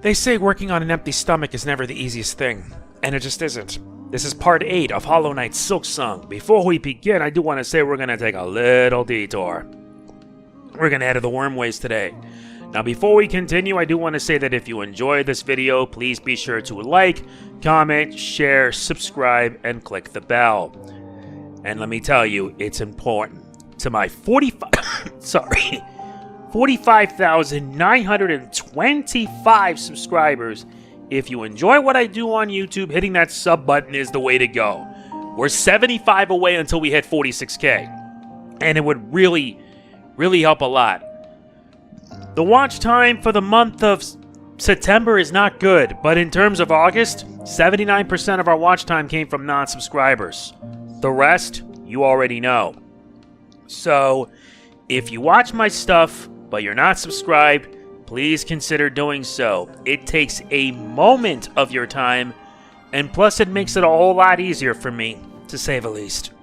They say working on an empty stomach is never the easiest thing, and it just isn't. This is part 8 of Hollow Knight's Silksong. Before we begin, I do want to say we're going to take a little detour. We're going to head to the Wormways today. Now before we continue, I do want to say that if you enjoyed this video, please be sure to like, comment, share, subscribe, and click the bell. And let me tell you, it's important. To my 45,925 subscribers, if you enjoy what I do on YouTube, hitting that sub button is the way to go. We're 75 away until we hit 46K. And it would really help a lot. The watch time for the month of September is not good, but in terms of August, 79% of our watch time came from non-subscribers. The rest, you already know. So, if you watch my stuff, but you're not subscribed, please consider doing so. It takes a moment of your time, and plus it makes it a whole lot easier for me, to say the least.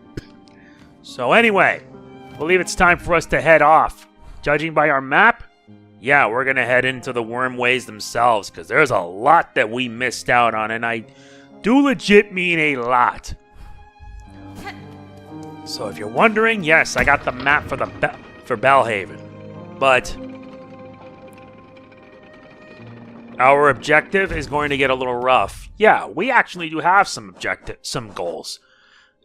So anyway, I believe it's time for us to head off. Judging by our map, yeah, we're going to head into the Wormways themselves, because there's a lot that we missed out on, and I do legit mean a lot. So if you're wondering, yes, I got the map for Belhaven, but our objective is going to get a little rough. Yeah, we actually do have some goals.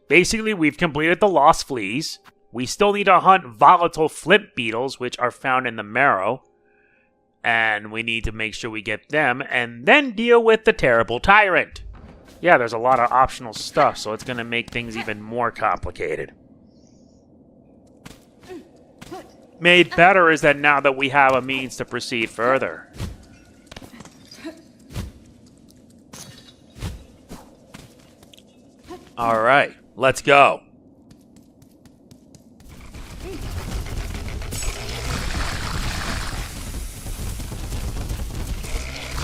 Basically, we've completed the Lost Fleas. We still need to hunt volatile flint beetles, which are found in the marrow. And we need to make sure we get them, and then deal with the terrible tyrant. Yeah, there's a lot of optional stuff, so it's going to make things even more complicated. Made better is that now that we have a means to proceed further. Alright, let's go.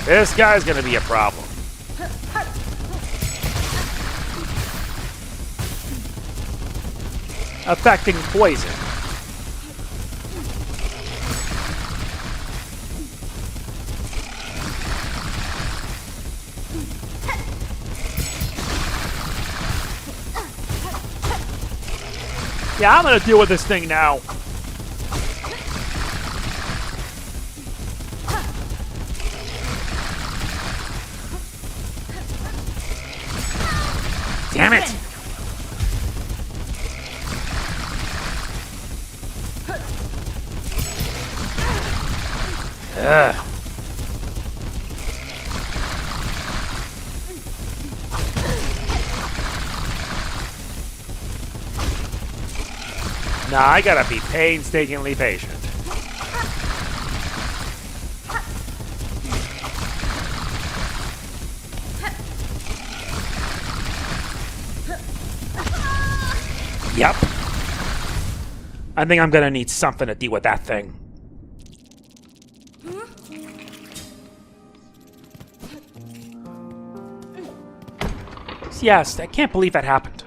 This guy's gonna be a problem. Affecting poison. Yeah, I'm gonna deal with this thing now. Damn it! Ugh. Nah, I gotta be painstakingly patient. Yep. I think I'm gonna need something to deal with that thing. Yes, I can't believe that happened.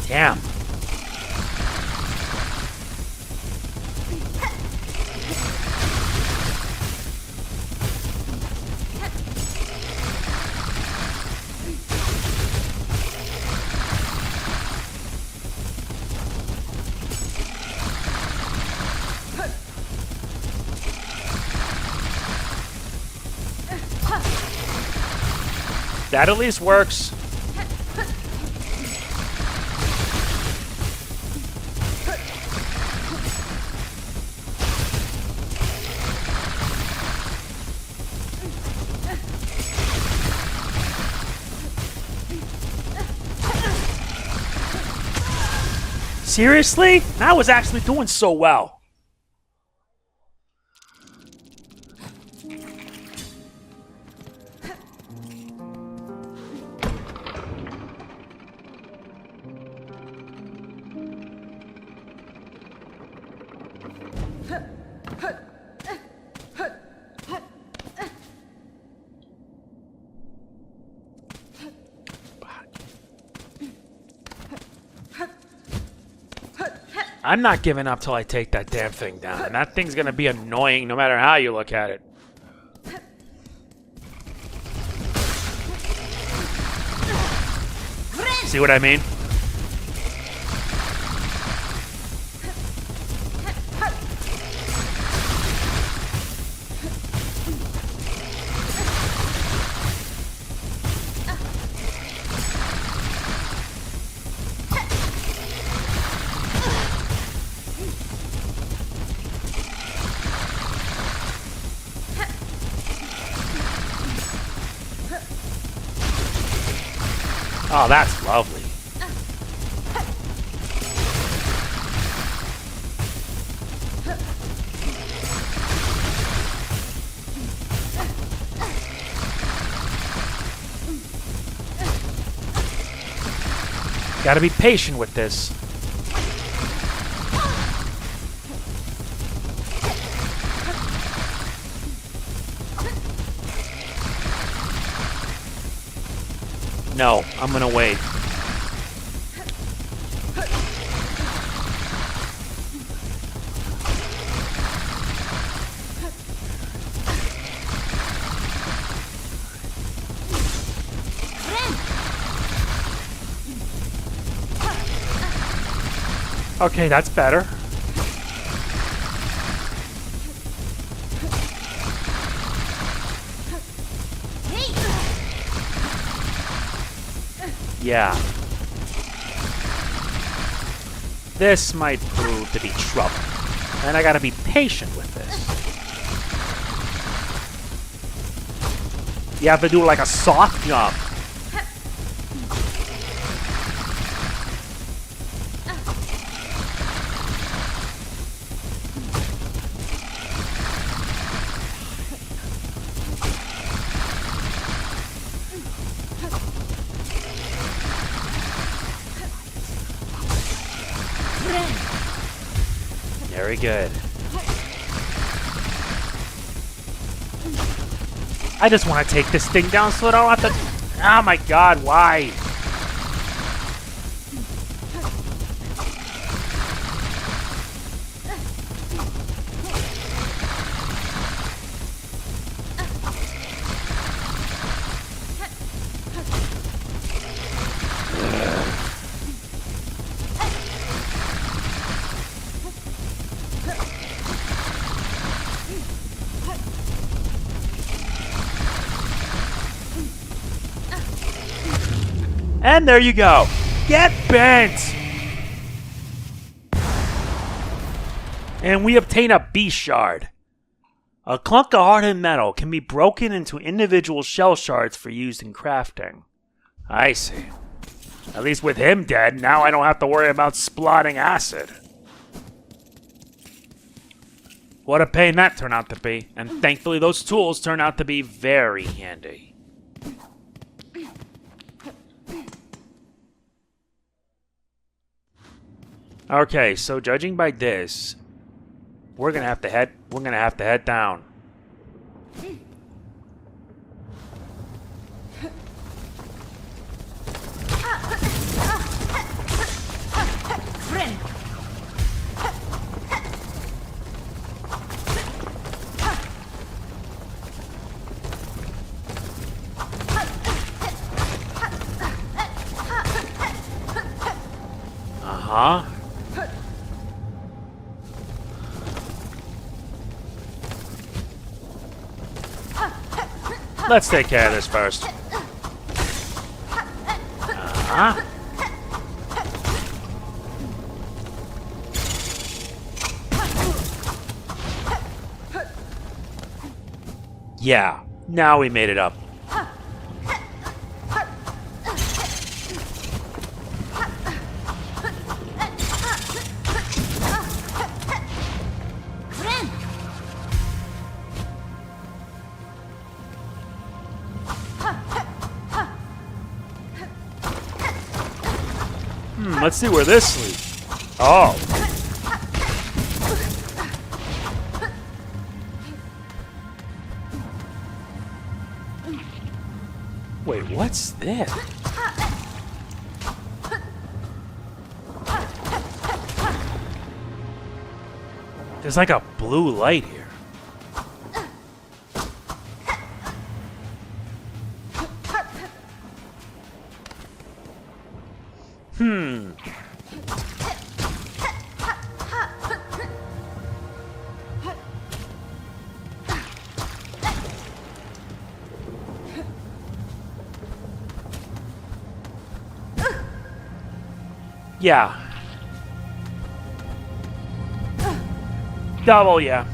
Damn. That at least works. Seriously? That was actually doing so well. I'm not giving up till I take that damn thing down. And that thing's gonna be annoying no matter how you look at it. See what I mean? Oh, that's lovely. Gotta be patient with this. No, I'm gonna wait. Okay, that's better. Yeah. This might prove to be trouble. And I gotta be patient with this. You have to do like a soft jump. Very good. I just want to take this thing down so I don't have to... Oh my god, why? And there you go. Get bent! And we obtain a beast shard. A clunk of hardened metal can be broken into individual shell shards for use in crafting. I see. At least with him dead, now I don't have to worry about splotting acid. What a pain that turned out to be. And thankfully those tools turned out to be very handy. Okay, so judging by this, we're gonna have to head down. Uh-huh. Let's take care of this first. Uh-huh. Yeah, now we made it up. Let's see where this leads. Oh. Wait, what's this? There's like a blue light here. Yeah. Double, yeah.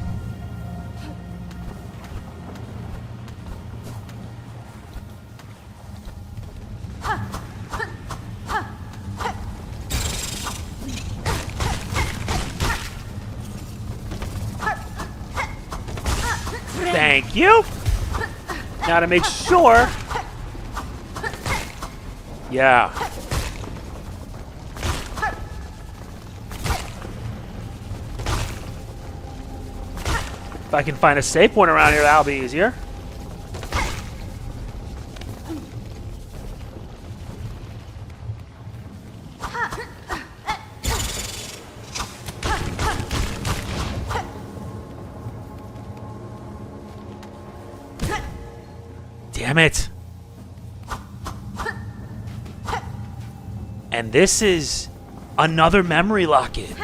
Thank you. Now to make sure. Yeah. If I can find a safe one around here, that'll be easier. Damn it. And this is another memory locket.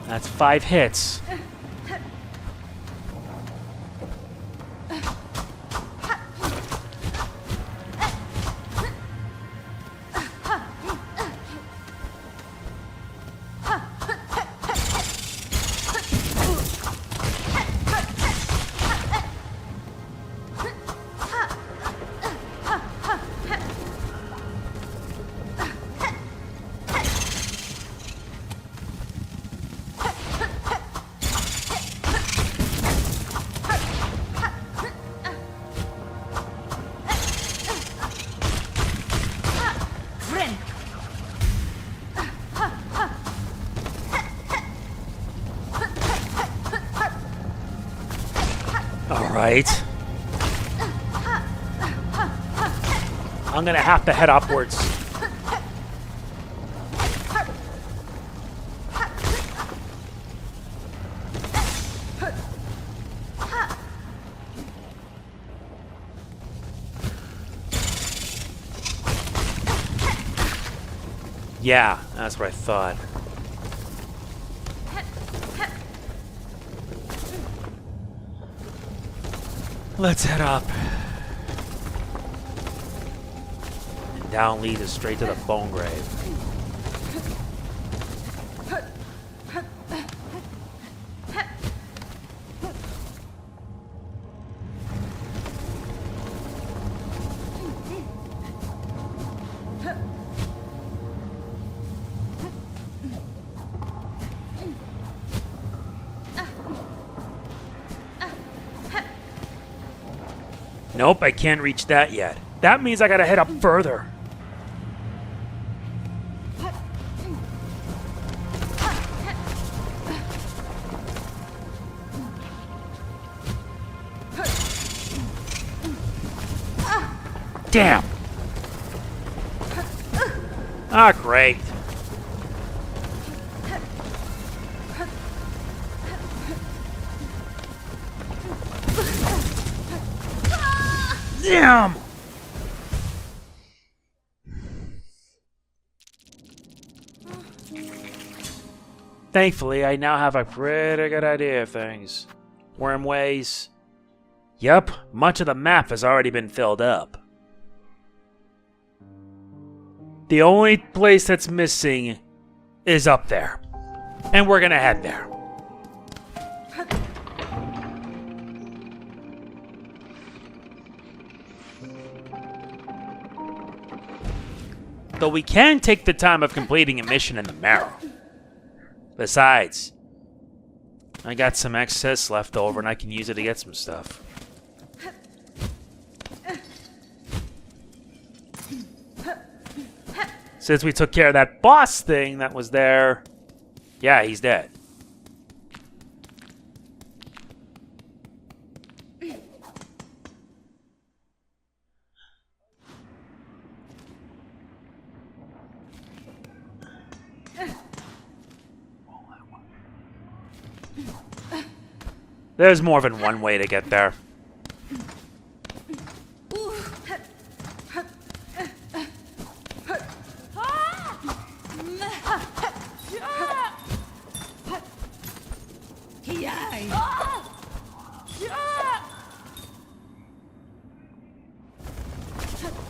That's 5 hits. Alright. I'm gonna have to head upwards. Yeah, that's what I thought. Let's head up. And down leads us straight to the bone grave. Nope, I can't reach that yet. That means I gotta head up further. Damn! Ah, great. Damn! Thankfully, I now have a pretty good idea of things. Wormways. Yup, much of the map has already been filled up. The only place that's missing is up there. And we're gonna head there. Though we can take the time of completing a mission in the marrow. Besides, I got some excess left over and I can use it to get some stuff. Since we took care of that boss thing that was there... Yeah, he's dead. There's more than one way to get there.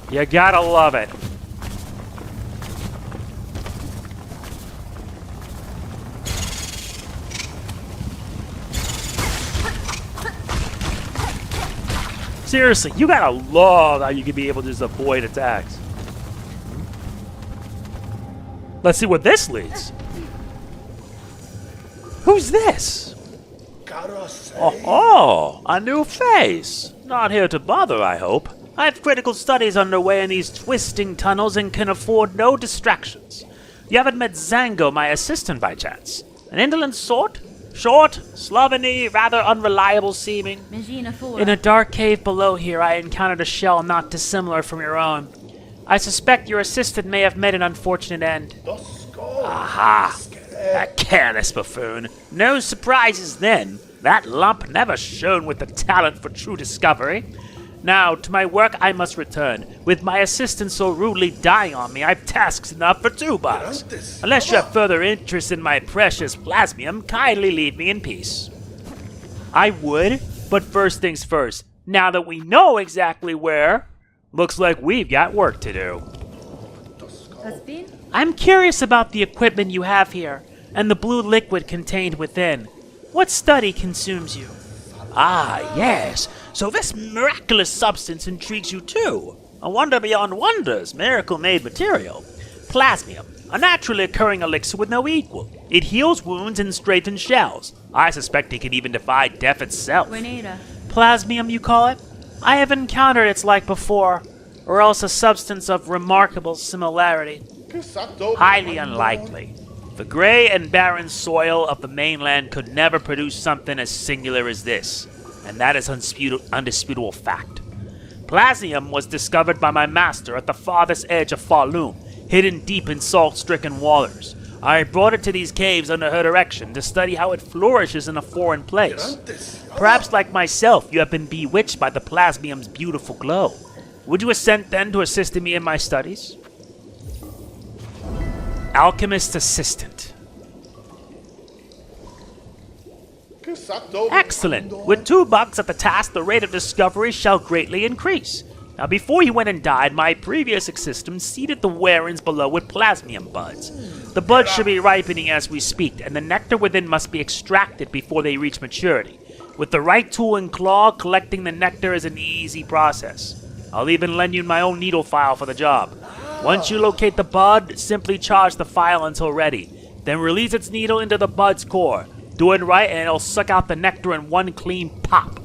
You gotta love it. Seriously, you gotta love how you can be able to just avoid attacks. Let's see what this leads. Who's this? Oh, a new face. Not here to bother, I hope. I have critical studies underway in these twisting tunnels and can afford no distractions. You haven't met Zango, my assistant, by chance? An indolent sort? Short, slovenly, rather unreliable seeming. In a dark cave below here, I encountered a shell not dissimilar from your own. I suspect your assistant may have met an unfortunate end. Aha! A careless buffoon. No surprises then. That lump never shone with the talent for true discovery. Now, to my work I must return. With my assistant so rudely dying on me, I've tasks enough for 2 bucks. Unless you have further interest in my precious plasmium, kindly leave me in peace. I would, but first things first. Now that we know exactly where, looks like we've got work to do. I'm curious about the equipment you have here, and the blue liquid contained within. What study consumes you? Ah, yes. So this miraculous substance intrigues you too. A wonder beyond wonders, miracle-made material. Plasmium, a naturally occurring elixir with no equal. It heals wounds and straightens shells. I suspect it can even defy death itself. Plasmium, you call it? I have encountered its like before, or else a substance of remarkable similarity. Highly unlikely. The gray and barren soil of the mainland could never produce something as singular as this, and that is undisputable fact. Plasmium was discovered by my master at the farthest edge of Falun, hidden deep in salt-stricken waters. I brought it to these caves under her direction to study how it flourishes in a foreign place. Perhaps like myself, you have been bewitched by the plasmium's beautiful glow. Would you assent then to assisting me in my studies? Alchemist assistant. Excellent. With 2 bucks at the task, the rate of discovery shall greatly increase. Now, before he went and died, my previous assistant seeded the warrens below with plasmium buds. The buds should be ripening as we speak, and the nectar within must be extracted before they reach maturity. With the right tool and claw, collecting the nectar is an easy process. I'll even lend you my own Needle Phial for the job. Once you locate the bud, simply charge the phial until ready. Then release its needle into the bud's core. Do it right and it'll suck out the nectar in one clean pop.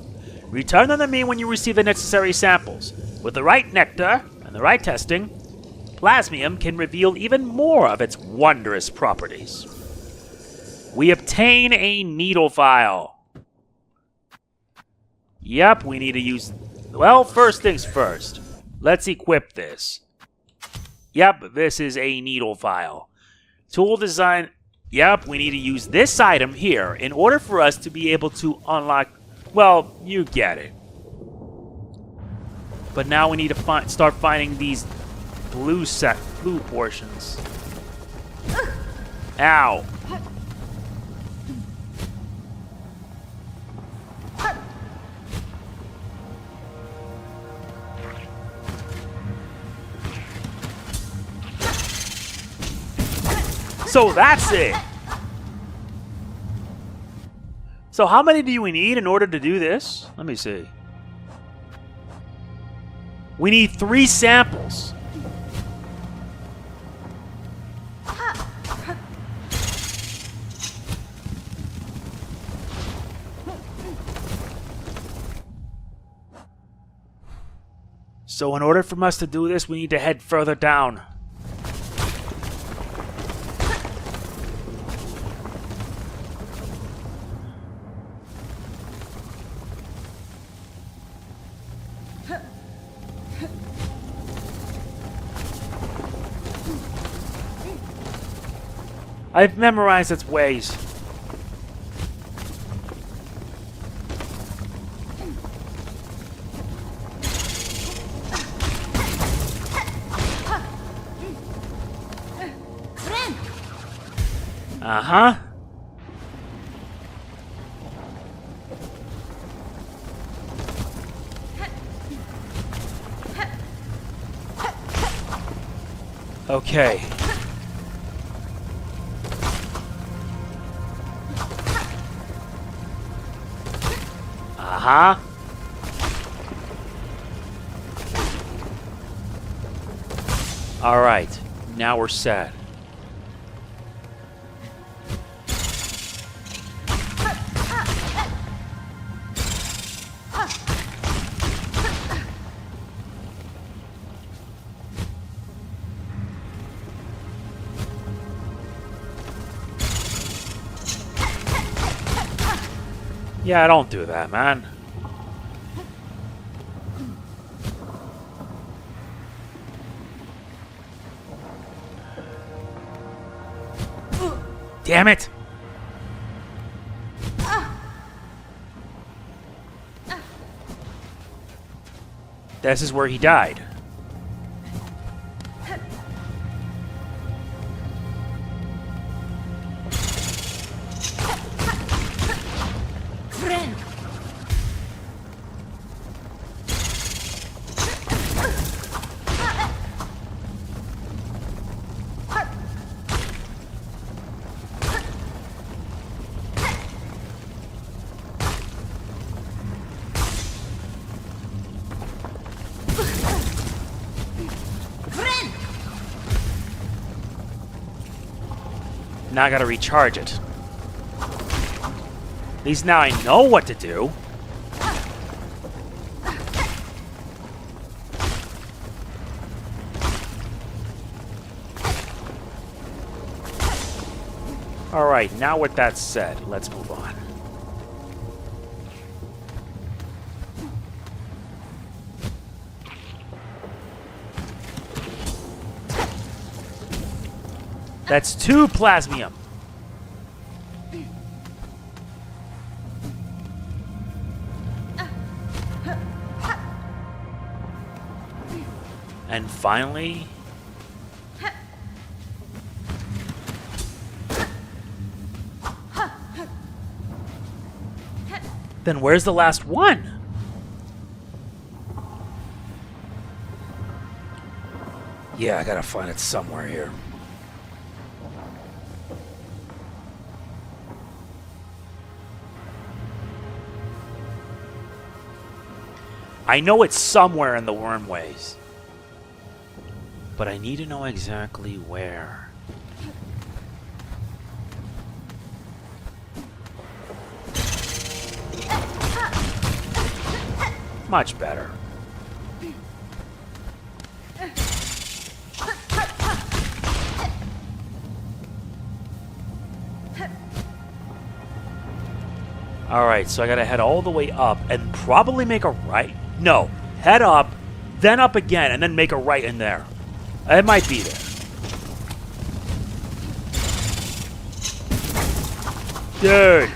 Return them to me when you receive the necessary samples. With the right nectar and the right testing, Plasmium can reveal even more of its wondrous properties. We obtain a Needle Phial. Yep, we need to use... Well, first things first. Let's equip this. Yep, this is a Needle Phial. Tool design... Yep, we need to use this item here in order for us to be able to unlock... Well, you get it. But now we need to start finding these blue portions. Ow. So that's it. So how many do we need in order to do this? Let me see. We need 3 samples. So in order for us to do this, we need to head further down. I've memorized its ways. Uh-huh. Okay. Uh-huh. All right. Now we're set. Yeah, don't do that, man. Damn it! This is where he died. Now I gotta recharge it. At least now I know what to do. Alright, now with that said, let's move on. That's 2 Plasmium. And finally... Then where's the last one? Yeah, I gotta find it somewhere here. I know it's somewhere in the Wormways, but I need to know exactly where. Much better. Alright, so I gotta head all the way up and probably make a right. No, head up, then up again, and then make a right in there. It might be there. Dude.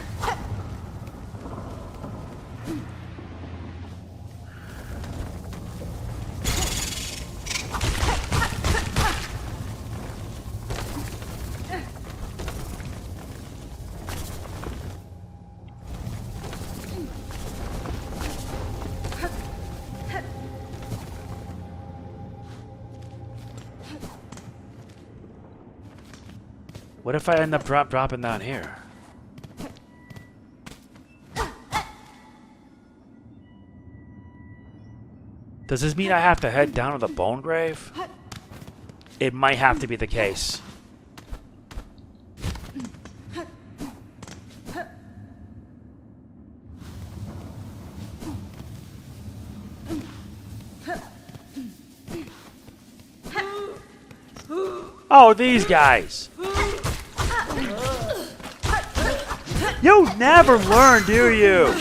What if I end up dropping down here? Does this mean I have to head down to the bone grave? It might have to be the case. Oh, these guys! You never learn, do you?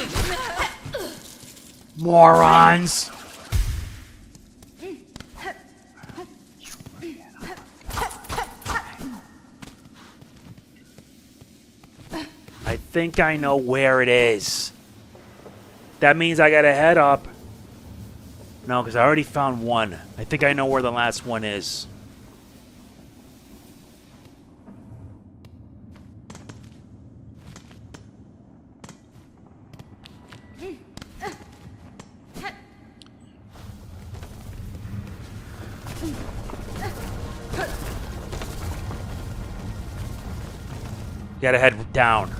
Morons! think I know where it is. That means I gotta head up. No, because I already found one. I think I know where the last one is. Gotta head down.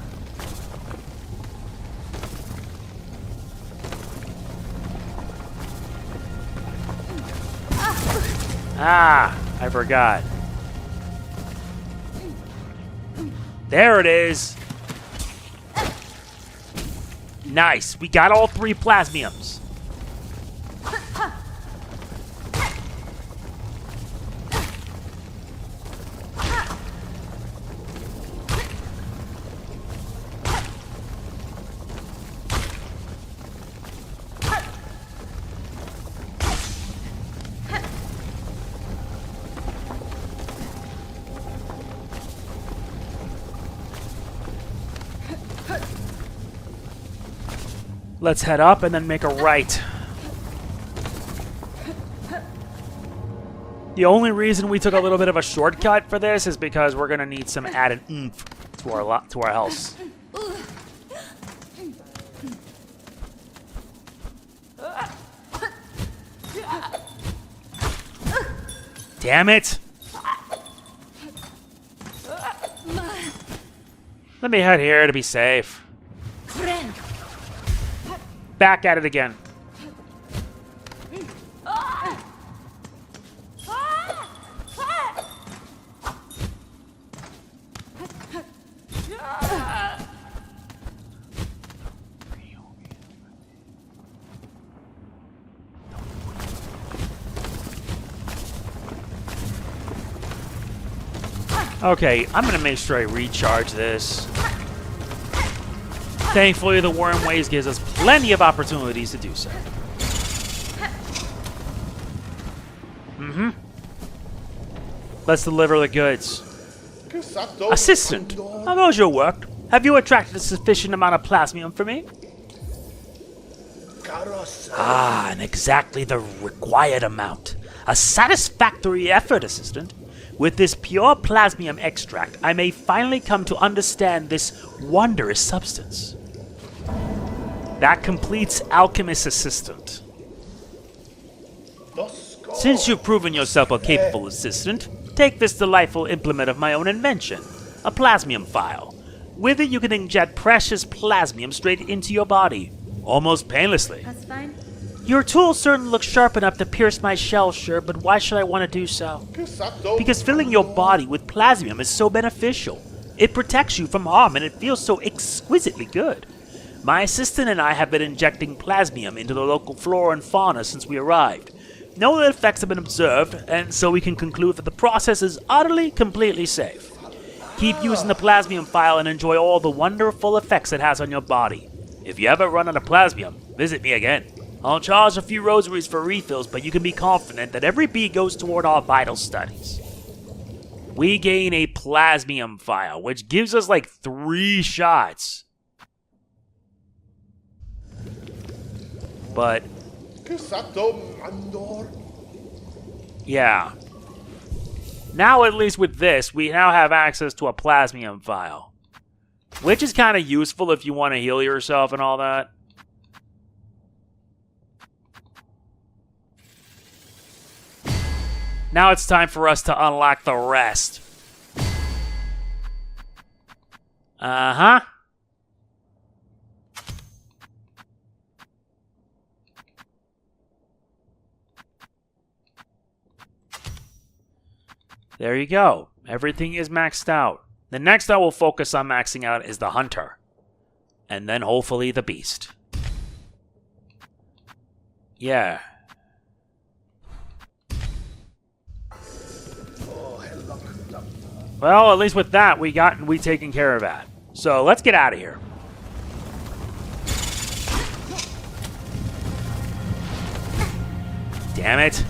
Ah, I forgot. There it is. Nice. We got all 3 plasmiums. Let's head up and then make a right. The only reason we took a little bit of a shortcut for this is because we're gonna need some added oomph to our health. Damn it! Let me head here to be safe. Back at it again. Okay, I'm gonna make sure I recharge this. Thankfully, the Wormways gives us plenty of opportunities to do so. Let's deliver the goods. Assistant, how goes your work? Have you attracted a sufficient amount of plasmium for me? Ah, and exactly the required amount. A satisfactory effort, Assistant. With this pure plasmium extract, I may finally come to understand this wondrous substance. That completes Alchemist Assistant. Since you've proven yourself a capable assistant, take this delightful implement of my own invention, a Plasmium Phial. With it you can inject precious plasmium straight into your body, almost painlessly. That's fine. Your tool certainly looks sharp enough to pierce my shell, sure, but why should I want to do so? Because filling your body with plasmium is so beneficial. It protects you from harm and it feels so exquisitely good. My assistant and I have been injecting plasmium into the local flora and fauna since we arrived. No ill effects have been observed, and so we can conclude that the process is utterly, completely safe. Keep using the Plasmium Phial and enjoy all the wonderful effects it has on your body. If you ever run out of plasmium, visit me again. I'll charge a few rosaries for refills, but you can be confident that every bee goes toward our vital studies. We gain a Plasmium Phial, which gives us like 3 shots. But yeah. Now, at least with this, we now have access to a Plasmium Phial, which is kind of useful if you want to heal yourself and all that. Now it's time for us to unlock the rest. Uh-huh. There you go. Everything is maxed out. The next I will focus on maxing out is the Hunter. And then hopefully the Beast. Yeah. Well, at least with that, we taken care of that. So let's get out of here. Damn it.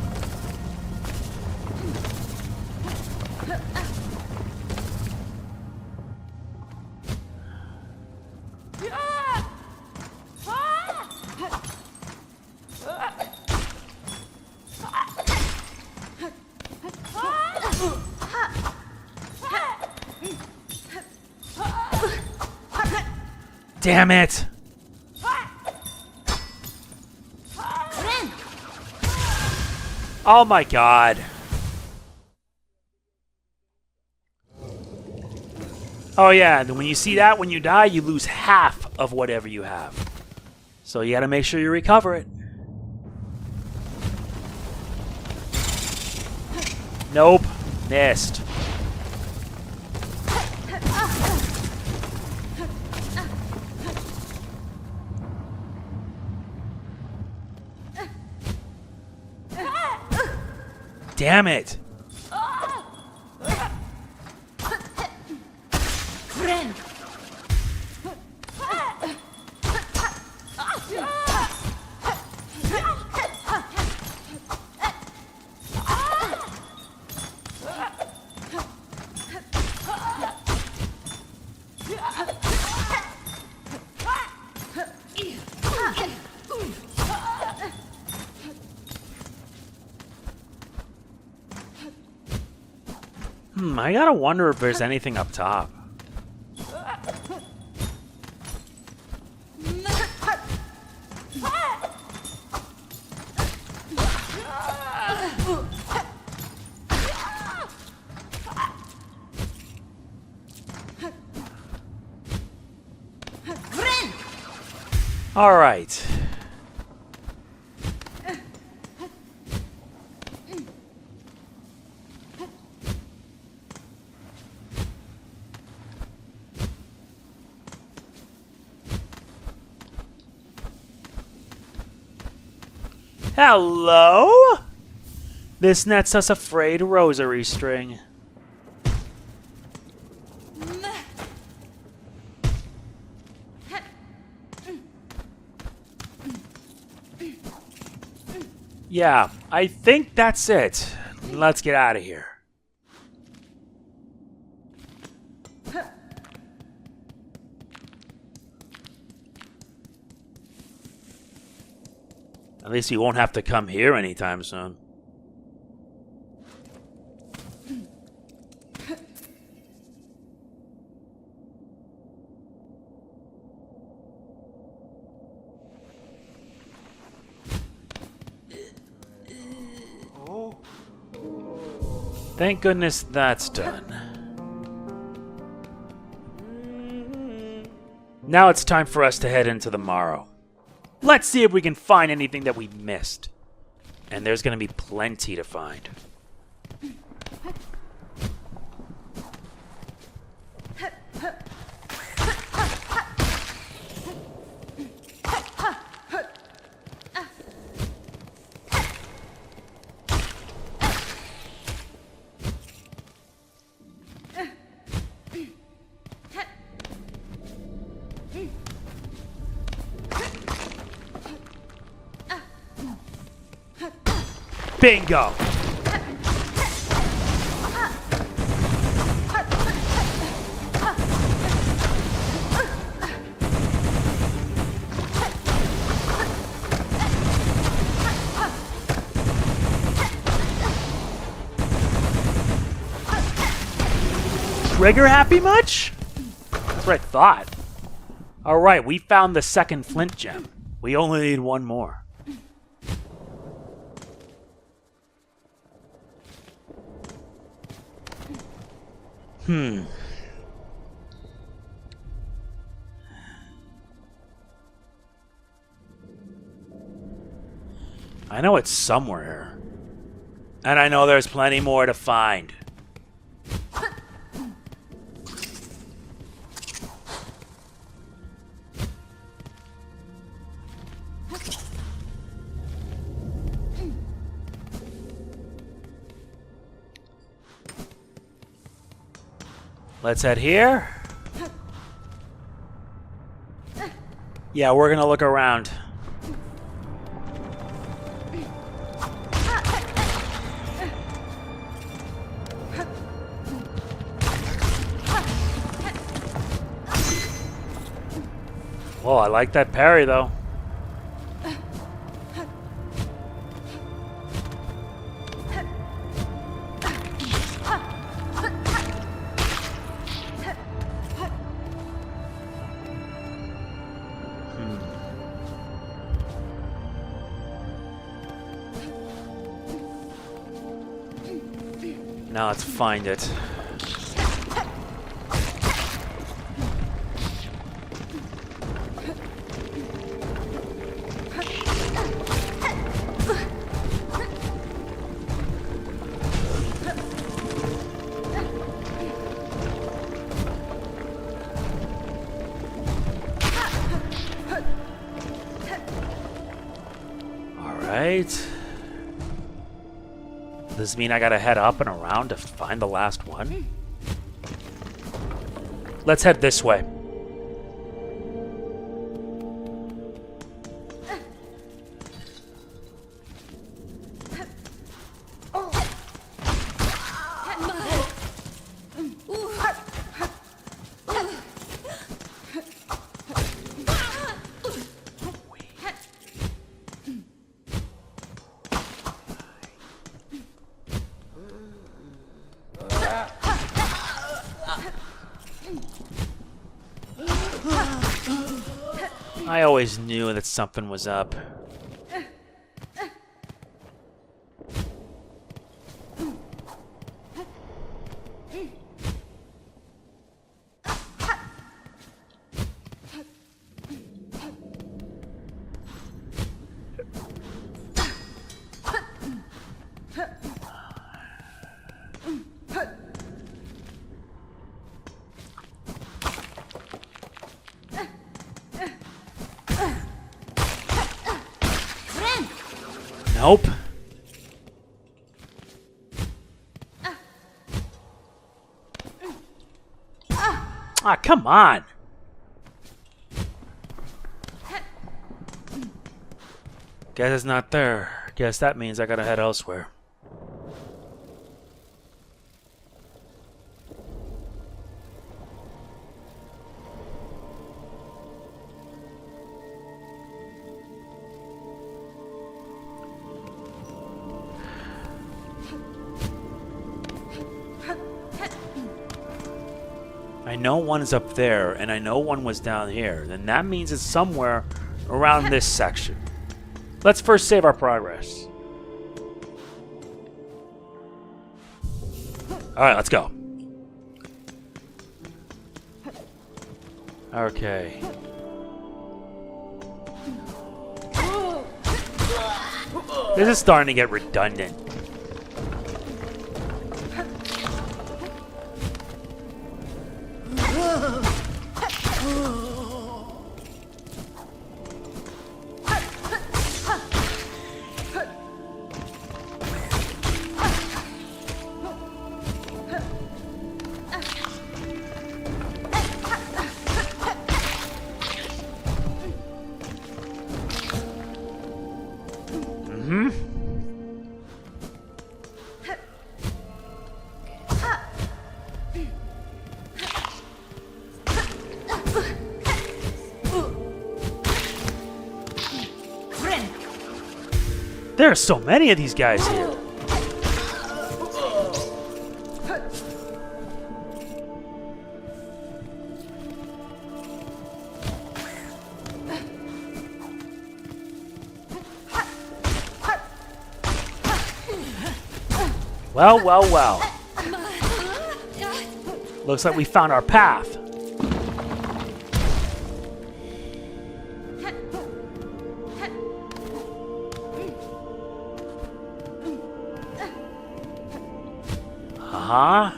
Damn it! Oh my god. Oh yeah, and when you see that, when you die, you lose half of whatever you have. So you gotta make sure you recover it. Nope. Missed. Damn it! I gotta wonder if there's anything up top. All right. Hello? This nets us a frayed rosary string. Yeah, I think that's it. Let's get out of here. At least you won't have to come here anytime soon. Thank goodness that's done. Now it's time for us to head into the morrow. Let's see if we can find anything that we missed. And there's going to be plenty to find. Bingo! Trigger happy much? That's what I thought. Alright, we found the second flint gem. We only need one more. I know it's somewhere. And I know there's plenty more to find. Let's head here. Yeah, we're gonna look around. Whoa, I like that parry though. Now let's find it. Alright. Does this mean I gotta head up and around to find the last one? Let's head this way. I always knew that something was up. Nope. Ah, come on. Guess it's not there. Guess that means I gotta head elsewhere. I know one is up there, and I know one was down here. Then that means it's somewhere around this section. Let's first save our progress. Alright, let's go. Okay. This is starting to get redundant. There are so many of these guys here. Well, well, well. Looks like we found our path. Uh-huh.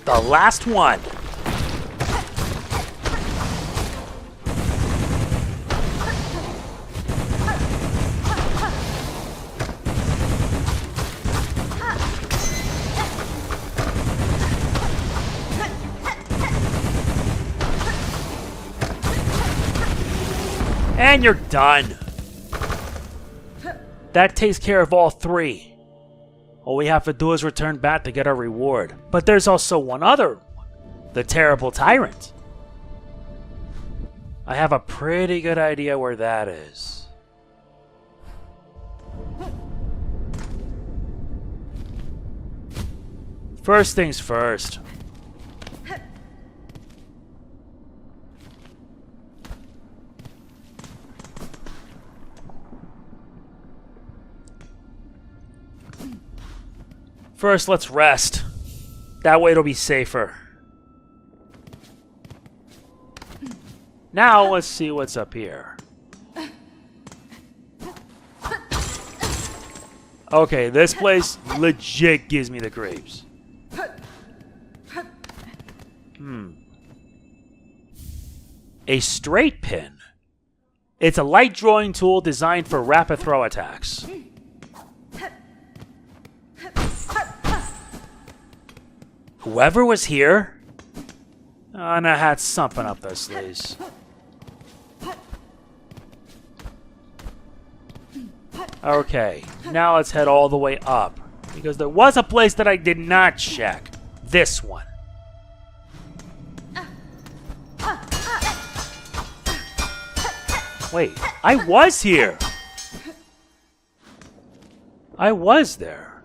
The last one. And you're done. That takes care of all three. All we have to do is return back to get our reward. But there's also one other one. The Terrible Tyrant. I have a pretty good idea where that is. First things first. First, let's rest. That way it'll be safer. Now, let's see what's up here. Okay, this place legit gives me the creeps. A straight pin. It's a light drawing tool designed for rapid throw attacks. Whoever was here, and I had something up their sleeves. Okay, now let's head all the way up. Because there was a place that I did not check. This one. Wait, I was here! I was there.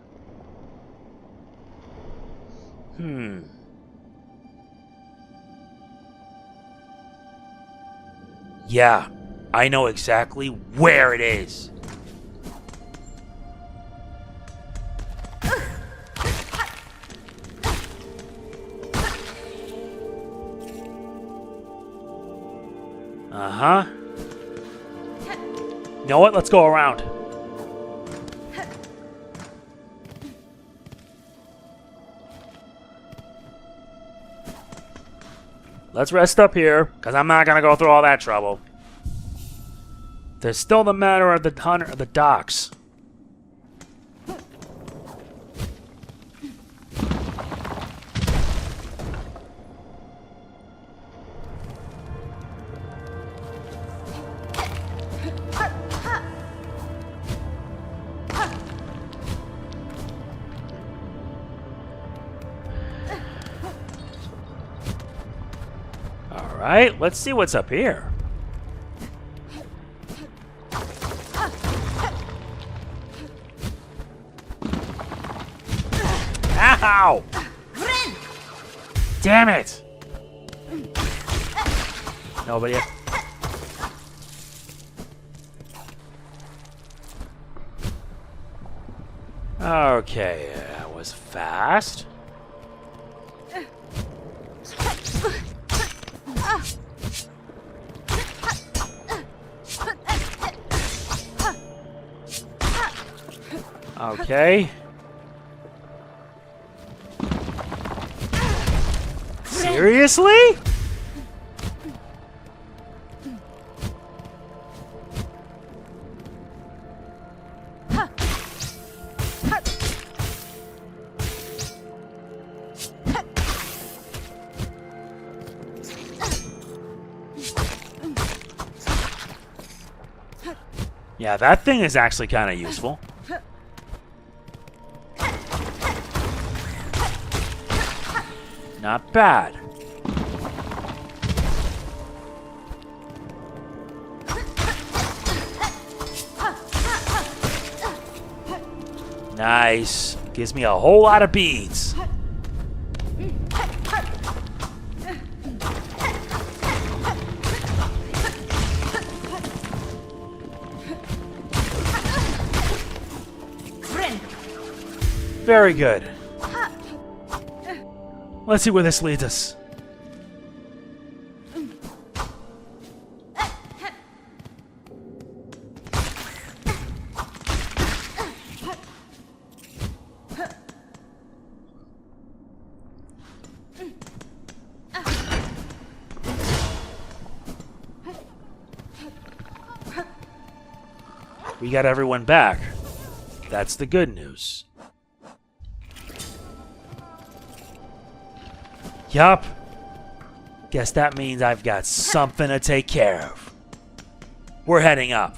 Yeah, I know exactly where it is. Uh-huh. You know what? Let's go around. Let's rest up here, because I'm not going to go through all that trouble. There's still the matter of the docks. Alright, let's see what's up here. Ow! Damn it! Nobody. Okay, that was fast. Okay. Seriously? Yeah, that thing is actually kind of useful. Not bad. Nice. Gives me a whole lot of beads. Very good. Let's see where this leads us. We got everyone back. That's the good news. Yup. Guess that means I've got something to take care of. We're heading up.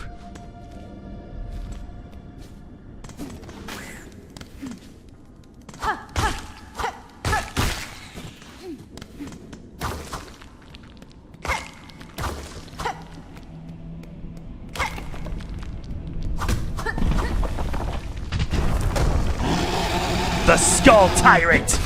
The Skull Tyrant!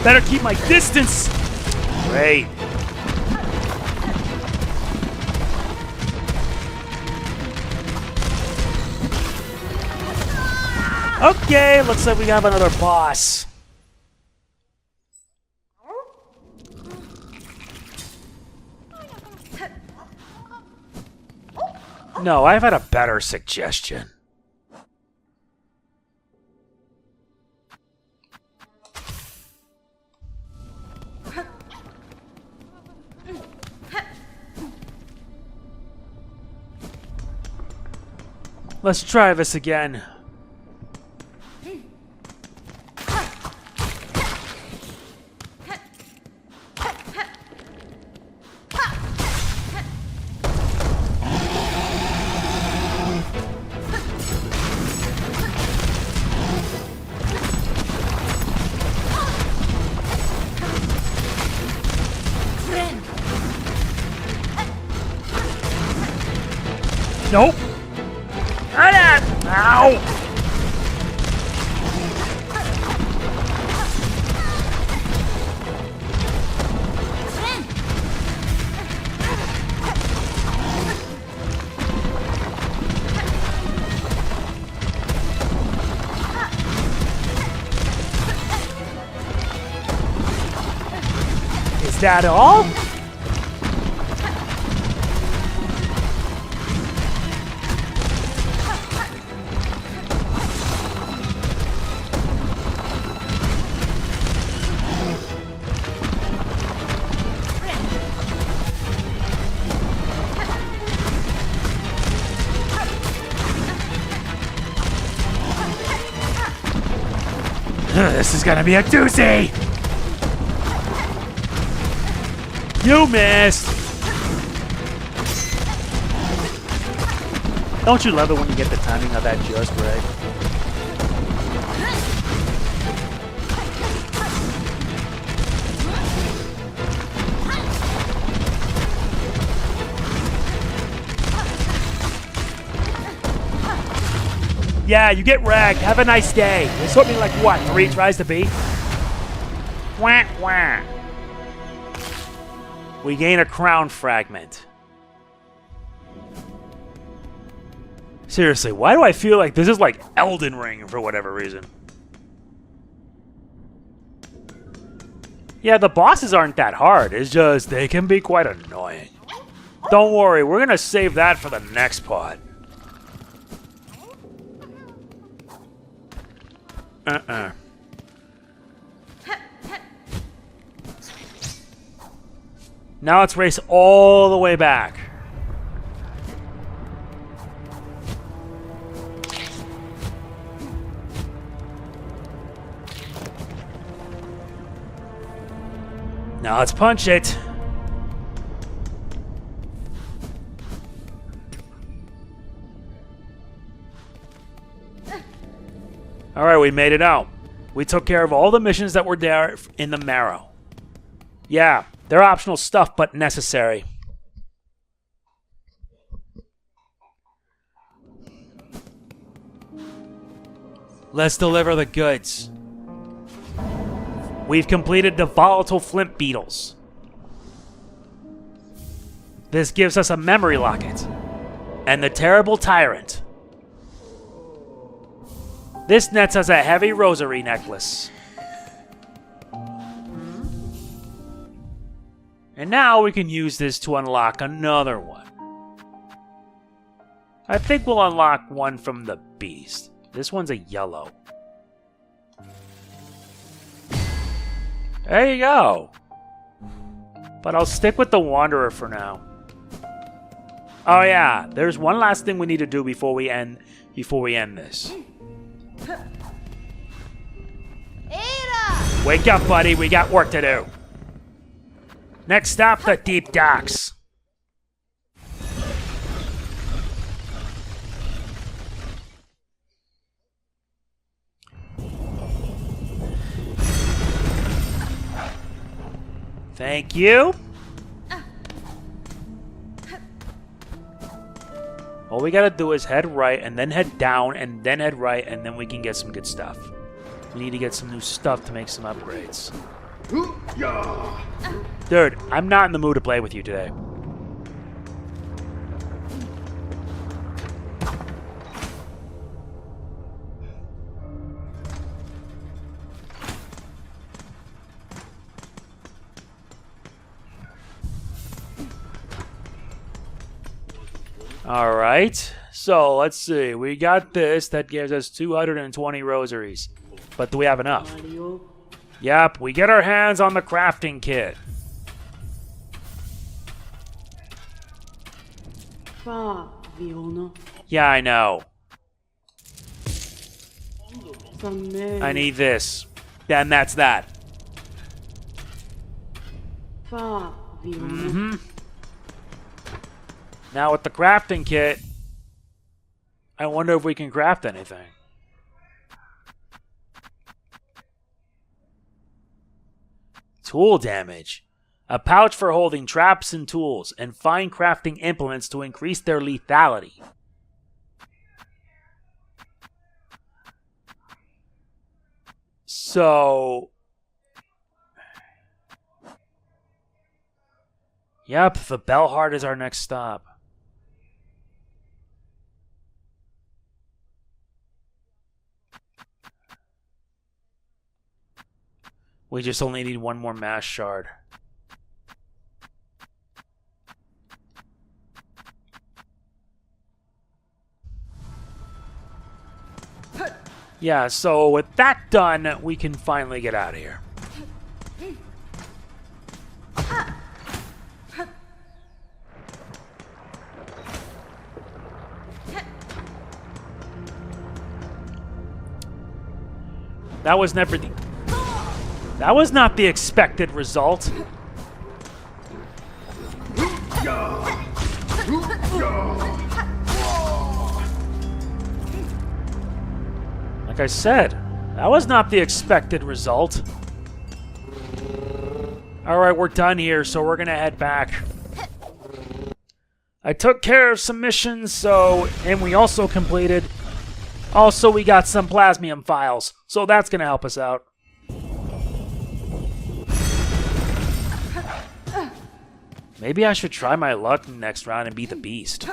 Better keep my distance. Great. Okay, looks like we have another boss. No, I've had a better suggestion. Let's try this again. Nope. Ow! Is that all? This is gonna be a doozy! You missed! Don't you love it when you get the timing of that just right? Yeah, you get wrecked. Have a nice day. This took me like, what, 3 tries to beat? Wah, wah. We gain a crown fragment. Seriously, why do I feel like this is like Elden Ring for whatever reason? Yeah, the bosses aren't that hard. It's just they can be quite annoying. Don't worry, we're gonna save that for the next part. Now let's race all the way back. Now let's punch it. Alright, we made it out. We took care of all the missions that were there in the marrow. Yeah, they're optional stuff, but necessary. Let's deliver the goods. We've completed the volatile flint beetles. This gives us a memory locket. And the terrible tyrant. This nets us a heavy rosary necklace. And now we can use this to unlock another one. I think we'll unlock one from the beast. This one's a yellow. There you go. But I'll stick with the Wanderer for now. Oh yeah, there's one last thing we need to do before we end this. Ada! Wake up, buddy. We got work to do. Next stop, the deep docks. Thank you. All we gotta do is head right, and then head down, and then head right, and then we can get some good stuff. We need to get some new stuff to make some upgrades. Dude, I'm not in the mood to play with you today. Alright, so let's see. We got this. That gives us 220 rosaries. But do we have enough? Yep, we get our hands on the crafting kit. Yeah, I know. I need this. And that's that. Mm-hmm. Now with the crafting kit, I wonder if we can craft anything. Tool damage. A pouch for holding traps and tools, and fine crafting implements to increase their lethality. So... Yep, the Bellheart is our next stop. We just only need one more mass shard. Yeah, so with that done, we can finally get out of here. That was never the... That was not the expected result. Like I said, that was not the expected result. Alright, we're done here, so we're gonna head back. I took care of some missions, and we also completed... Also, we got some Plasmium Phials, so that's gonna help us out. Maybe I should try my luck next round and beat the beast.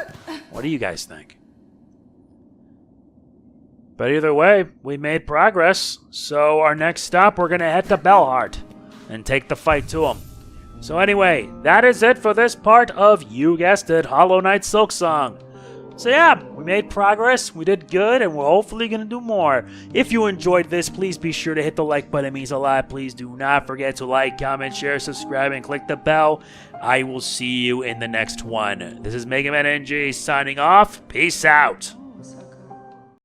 What do you guys think? But either way, we made progress. So our next stop, we're going to head to Bellheart and take the fight to him. So anyway, that is it for this part of, you guessed it, Hollow Knight Silksong. So yeah, we made progress, we did good, and we're hopefully going to do more. If you enjoyed this, please be sure to hit the like button, it means a lot. Please do not forget to like, comment, share, subscribe, and click the bell. I will see you in the next one. This is MegamanNG signing off. Peace out.